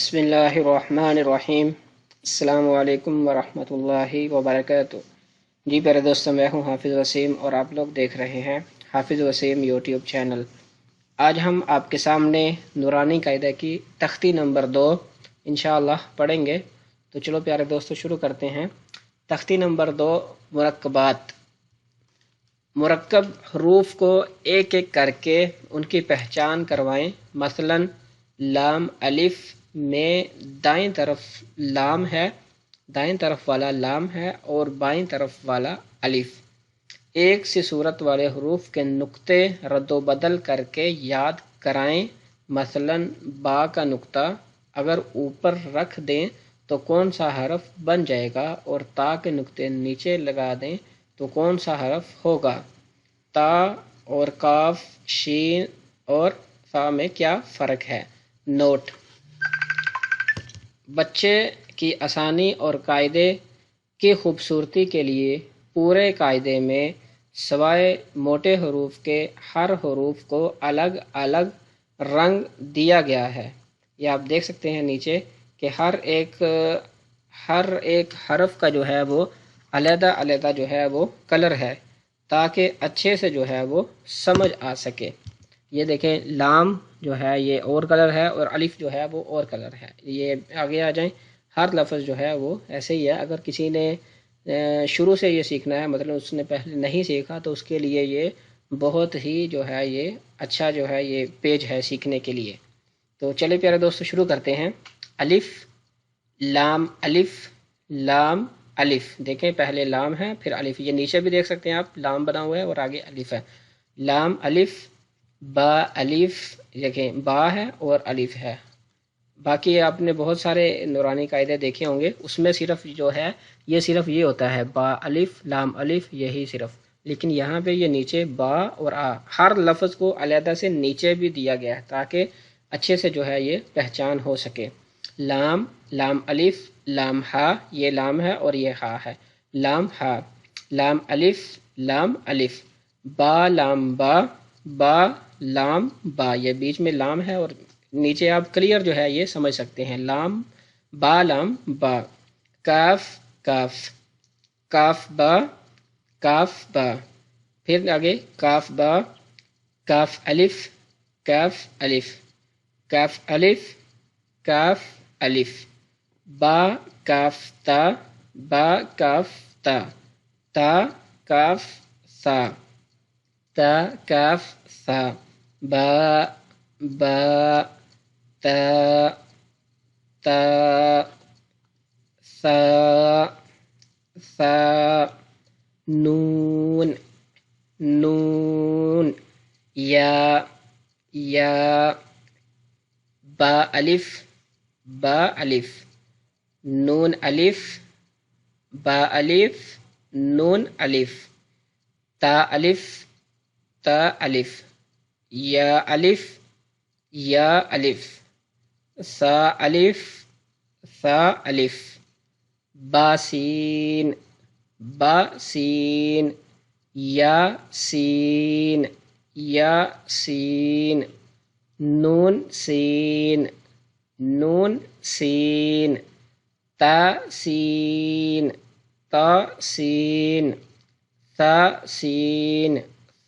بسم اللہ الرحمن الرحیم۔ السلام علیکم ورحمۃ اللہ وبرکاتہ۔ جی پیارے دوستوں، میں ہوں حافظ وسیم اور آپ لوگ دیکھ رہے ہیں حافظ وسیم یوٹیوب چینل۔ آج ہم آپ کے سامنے نورانی قاعدہ کی تختی نمبر 2 انشاءاللہ پڑھیں گے۔ تو چلو پیارے دوستوں شروع کرتے ہیں۔ تختی نمبر 2، مرکبات۔ مرکب حروف کو ایک ایک کر کے ان کی پہچان کروائیں۔ مثلا لام الف میں دائیں طرف لام ہے، دائیں طرف والا لام ہے اور بائیں طرف والا الف۔ ایک سی صورت والے حروف کے نقطے رد و بدل کر کے یاد کرائیں۔ مثلا با کا نقطہ اگر اوپر رکھ دیں تو کون سا حرف بن جائے گا، اور تا کے نقطے نیچے لگا دیں تو کون سا حرف ہوگا۔ تا اور کاف، شین اور فا میں کیا فرق ہے؟ نوٹ: بچے کی آسانی اور قاعدے کی خوبصورتی کے لیے پورے قاعدے میں سوائے موٹے حروف کے ہر حروف کو الگ الگ رنگ دیا گیا ہے۔ یہ آپ دیکھ سکتے ہیں نیچے کہ ہر ایک حرف کا جو ہے وہ علیحدہ علیحدہ جو ہے وہ کلر ہے، تاکہ اچھے سے جو ہے وہ سمجھ آ سکے۔ یہ دیکھیں، لام جو ہے یہ اور کلر ہے اور الف جو ہے وہ اور کلر ہے۔ یہ آگے آ جائیں، ہر لفظ جو ہے وہ ایسے ہی ہے۔ اگر کسی نے شروع سے یہ سیکھنا ہے، مطلب اس نے پہلے نہیں سیکھا، تو اس کے لیے یہ بہت ہی جو ہے یہ اچھا جو ہے یہ پیج ہے سیکھنے کے لیے۔ تو چلے پیارے دوستو شروع کرتے ہیں۔ الف، لام الف، لام الف۔ دیکھیں پہلے لام ہے پھر الف، یہ نیچے بھی دیکھ سکتے ہیں آپ، لام بنا ہوا ہے اور آگے الف ہے۔ لام الف، با الف، دیکھیں با ہے اور الف ہے۔ باقی آپ نے بہت سارے نورانی قاعدے دیکھے ہوں گے، اس میں صرف جو ہے یہ صرف یہ ہوتا ہے با الف لام الف، یہی صرف۔ لیکن یہاں پہ یہ نیچے با اور آ، ہر لفظ کو علیحدہ سے نیچے بھی دیا گیا ہے تاکہ اچھے سے جو ہے یہ پہچان ہو سکے۔ لام، لام الف، لام ہا، یہ لام ہے اور یہ ہا ہے، لام ہا۔ لام الف، لام الف، با لام با، با لام با، یہ بیچ میں لام ہے اور نیچے آپ کلیئر جو ہے یہ سمجھ سکتے ہیں، لام با لام با۔ کاف، کاف، کاف با، کاف با۔ پھر آگے کاف با، کاف الف، کاف الف، کاف الف، کاف الف۔ با کاف تا، با کاف تا، تا کاف سا، تا کاف سا۔ با، با، تا، تا، سا، سا۔ نون، نون، یا، یا۔ با الف، با الف، نون الف، با الف، نون الف۔ تا الف، تا الف، یا الف، یا الف۔ سا الف، سا الف۔ با سین، با سین، یا سین، یا سین۔ نون سین، نون سین۔ تا سین، تا سین، تا سین،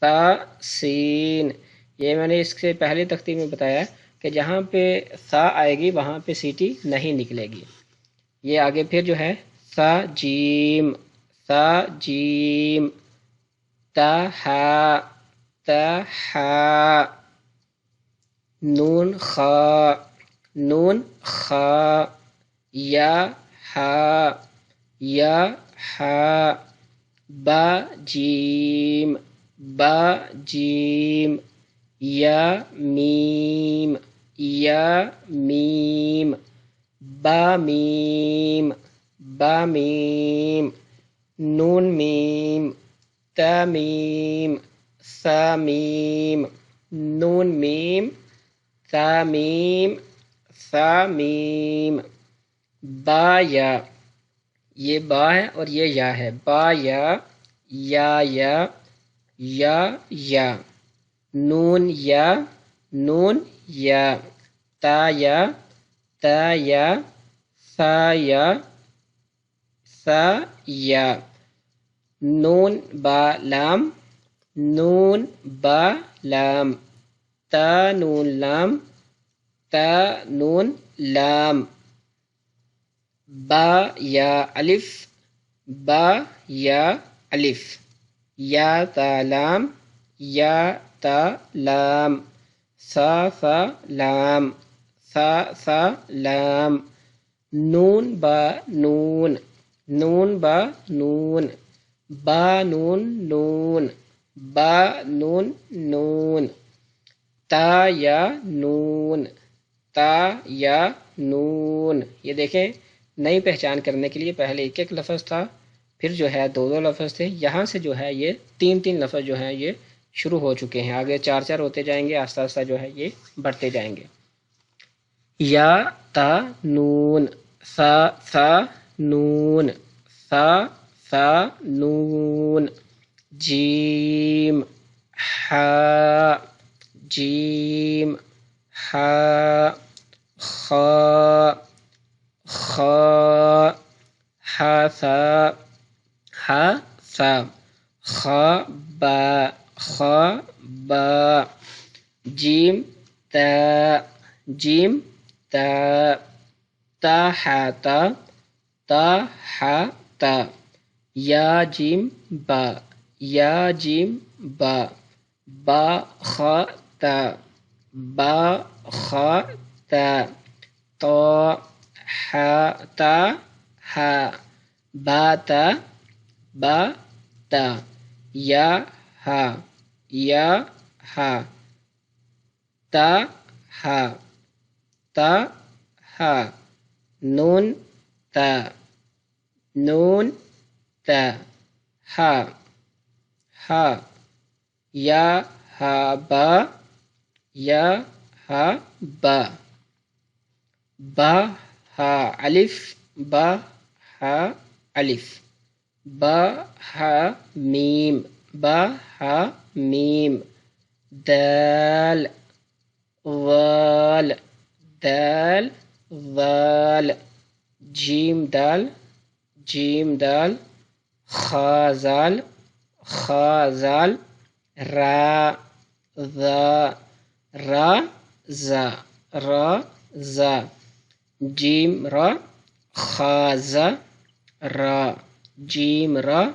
تا سین۔ یہ میں نے اس سے پہلے تختی میں بتایا کہ جہاں پہ سا آئے گی وہاں پہ سیٹی نہیں نکلے گی۔ یہ آگے پھر جو ہے سا جیم، سا جیم۔ تا ہا، تا ہا۔ نون خا، نون خا۔ یا ہا، یا ہا۔ با جیم، با جیم۔ یا میم، یا میم۔ با میم، با میم۔ نون میم، تا میم، سا میم۔ نون میم، تا میم، سا میم۔ با یا، یہ با ہے اور یہ یا ہے، با یا، یا یا، یا یا۔ نون یا، نون یا۔ تا یا، تا یا سا یا سا یا نون با لام نون با لام تا نون لام تا نون لام با یا الف با یا الف یا تا لام یا تا لام سا سا لام سا سا لام نون با نون نون با نون با نون نون با نون نون تا یا نون تا یا نون. یہ دیکھیں نئی پہچان کرنے کے لیے پہلے ایک ایک لفظ تھا، پھر جو ہے دو دو لفظ تھے، یہاں سے جو ہے یہ تین تین لفظ جو ہیں یہ شروع ہو چکے ہیں، آگے چار چار ہوتے جائیں گے، آہستہ آہستہ جو ہے یہ بڑھتے جائیں گے. یا تا نون سا سا نون سا سا نون جیم ہا جیم ہا خا خا ہا سا ہا سا خا با جیم تا جیم تا تا ہا تا یا جیم با یا جیم با با خا تا با خا تا تا ہا با تا یا ہا تا ہا نون تا ہا یا ہا با با ہا الف با ہا الف با ہا میم دال ضال جیم دال خا زال را زا جیم را خا زا را جیم را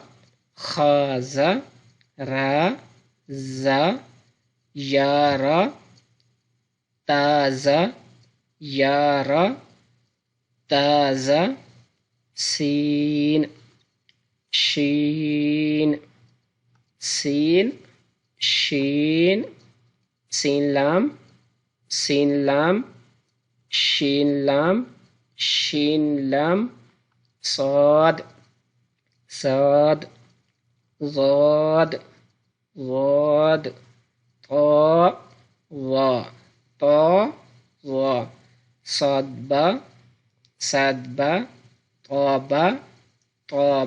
خا زا را زا یا را تازا سین شین لام شین لام صاد ضاد طا صاد با طا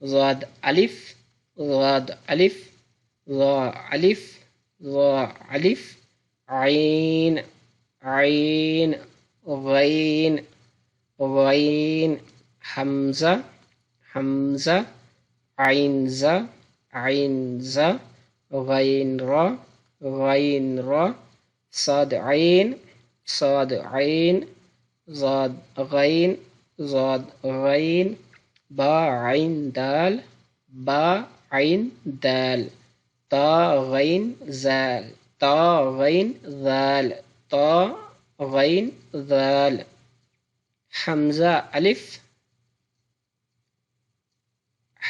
ضاد الف ضا الف عین غین حمزہ عین ز غین را صاد عین ضاد غین با عین دال تا غین زال حمزہ الف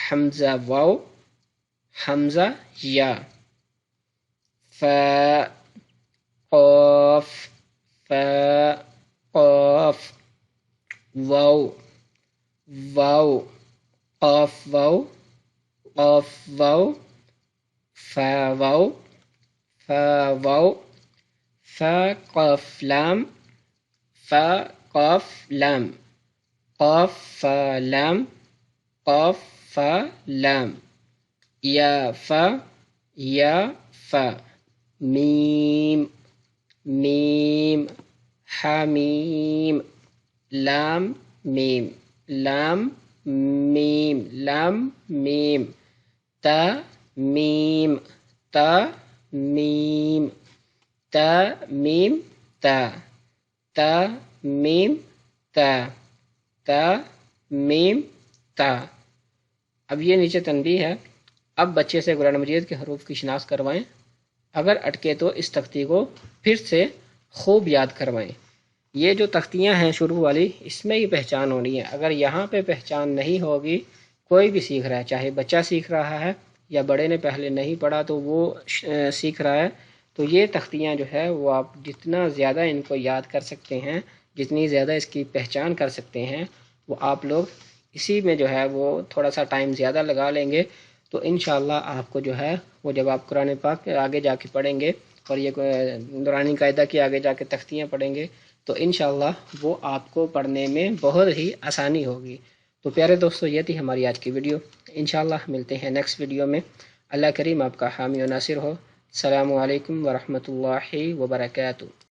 حمزہ واو حمزہ یا فا قاف واو قاف واو فا واو فا قاف لام قاف فا لام یا فا میم حمیم، لام میم، لام میم، لام میم، تا میم، تا میم، تا میم تا، تا میم تا، تا میم تا۔ اب یہ نیچے تنبیہ ہے، اب بچے سے قرآن مجید کے حروف کی شناخت کروائیں، اگر اٹکے تو اس تختی کو پھر سے خوب یاد کروائیں۔ یہ جو تختیاں ہیں شروع والی، اس میں ہی پہچان ہونی ہے، اگر یہاں پہ پہچان نہیں ہوگی، کوئی بھی سیکھ رہا ہے، چاہے بچہ سیکھ رہا ہے یا بڑے نے پہلے نہیں پڑھا تو وہ سیکھ رہا ہے، تو یہ تختیاں جو ہے وہ آپ جتنا زیادہ ان کو یاد کر سکتے ہیں، جتنی زیادہ اس کی پہچان کر سکتے ہیں، وہ آپ لوگ اسی میں جو ہے وہ تھوڑا سا ٹائم زیادہ لگا لیں گے تو انشاءاللہ آپ کو جو ہے وہ جب آپ قرآن پاک آگے جا کے پڑھیں گے اور یہ دورانی قاعدہ کی آگے جا کے تختیاں پڑھیں گے تو انشاءاللہ وہ آپ کو پڑھنے میں بہت ہی آسانی ہوگی۔ تو پیارے دوستو، یہ تھی ہماری آج کی ویڈیو، انشاءاللہ ملتے ہیں نیکسٹ ویڈیو میں۔ اللہ کریم آپ کا حامی و ناصر ہو۔ السلام علیکم ورحمۃ اللہ وبرکاتہ۔